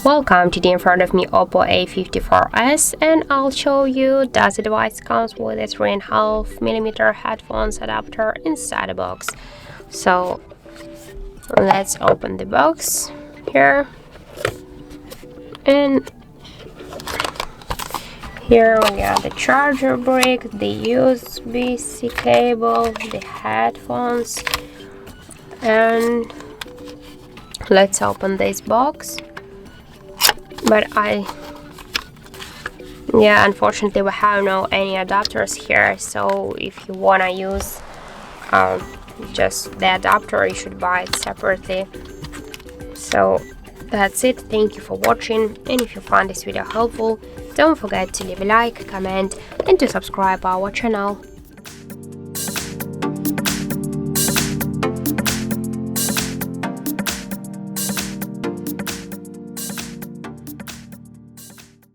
Welcome. Today in front of me Oppo A54s, and I'll show you that the device comes with a 3.5mm headphones adapter inside the box. So let's open the box here, and here we got the charger brick, the USB-C cable, the headphones, and let's open this box. But unfortunately we have no any adapters here, so if you wanna use just the adapter, you should buy it separately. So that's it. Thank you for watching, and if you found this video helpful, don't forget to leave a like, comment, and to subscribe our channel.